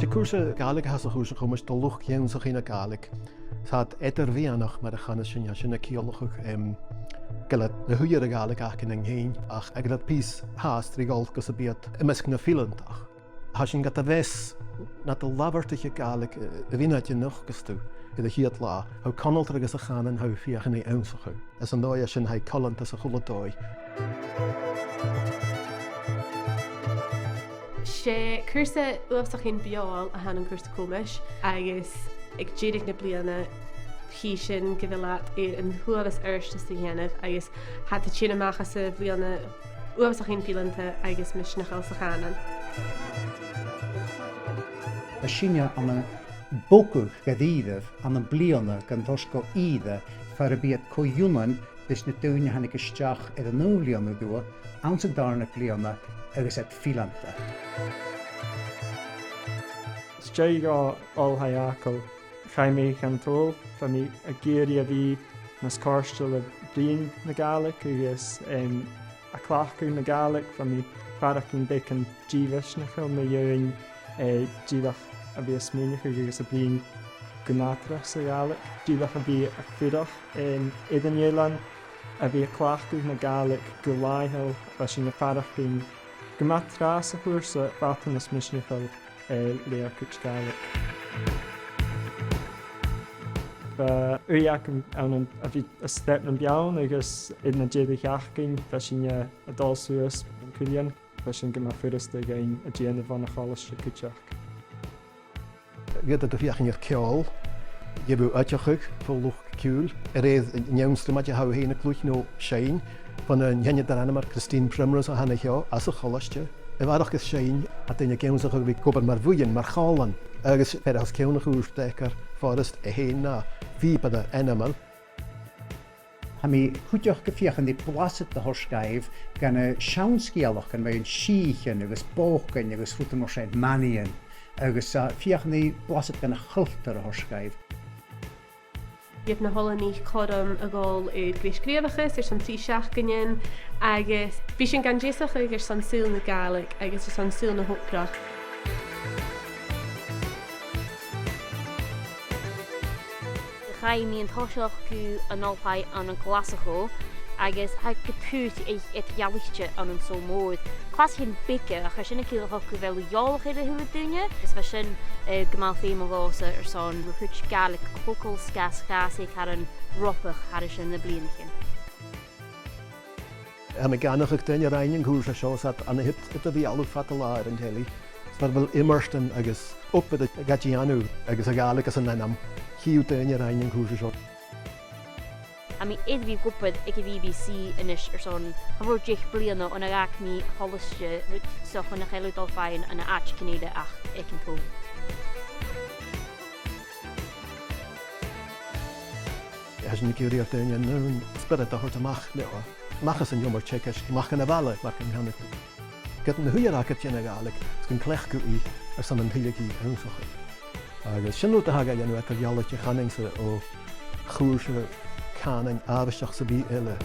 Die cùrsa Gaelic has a cùrsa Comais do luch chéanach in a Gaelic. Tá eadar-mheadhanach mar a chanas sinna ciolachach gile na huiar a Gaelic ach in an héin ach ag dat pís haas trígáil gus a bíad imesc na filantach. Tá sin gat a bheits na do labartach Gaelic a bhínaid noch gus tú i a hiad lá, how conaltar agus a chanan how fiachan é ansachu. As an dóia sin how collant as a chuladói. sé cùrsa uafsach in beáil a han an cùrsa Comais agus ag déideach na bliana hí sin go bhfuil leat ar an thuamhas airste sa dhéanamh agus hat sin amachchas sa bbliana uafsach in filanta agus misneachil sa chanan. A sinne an a bogaidh Gaidhlig an an bliana gan tosco iad far a bíad coiúnan leis na dúine hanig isteach ar an nólianú dua an sa darna bliana agus at filanta. Steiga all hayakal chaimé an tol fa mi a géri a bhí na scarstal a blian na Gaelic agus a clachú na Gaelic fa mi farach an bic an dívisnachil na dhéing dílach a bhí a smúnach agus a blian gnátrach sa Gaelic. Dílach a bhí a fidach idan Élan a bhí a clachú na Gaelic go láithil fa sin na farach bín Gmatras a chùrsa batan is misneachil le cúch Gaelic. Uiach an a bhí a step an beán agus in na déadach achcin fe sin a dal suas an cúlian fe sin go fuiriste gain a déanamh an a chálaiste cúteach. Gyd a fiachan i'r ceol, jebu uitjachuch vol luch ciúl, réad neamstra maid a hau héna clúch nó sein, van een jenje daar aan maar Christine Primrose aan het jou als een gallastje. En waar ook is zijn, dat in je keuze ook weer kopen maar voeien, maar galen. Ergens verder als keuze oersteker, forest heen na wie bij de animal. Hami goedjach gefiachan die plaatsen de horschijf, gan een schaunskielach en bij een schichen, ergens bogen, ergens voeten nog zijn manien, ergens fiachan die plaatsen gan een gulter horschijf. Gef na holaní chom a gáil i gréisgréamachas ar san trí seachganin agus bhí sin gan déasach agus san súil na Gaelic agus san súil na hopprach. Ga mi an thoiseach go an ápaid an an glasachó agus ha go pút ag jaalichte an an so mór. Clas hin bice a chu sinna cíach go bhfuil jaolach ar a thuúla duine, is bheit sin gomáil féim gása ar san le chuit Gaelic cócail sgas ag ar an ropach ar sin na blianachin. Me ganach duine reinin cúrsa seo an hit a bhí alú fatal an teli. Sar bhfuil immersion agus op a Gaidhlig agus a Gaelic as an nenam. Hiú duine reinin cúrsa seo. I mean, it we gopad ag BBC inis ar son havorjich bliana an agach ní holiste soch an cheú dal fáin an a Canada ach ag an tó. Has ní ciúí ar duine nún spirit a chuirt amach le machchas an jomar tchekis mach an a bhela mar an hanna. Get an huiar agat sin a Gaelic gon clech go í ar san an thuileí ansocha. Agus sinú a haga dhéanú a gealaite chaningse ó chúrsa Canan ábhaisteach sa bí eile.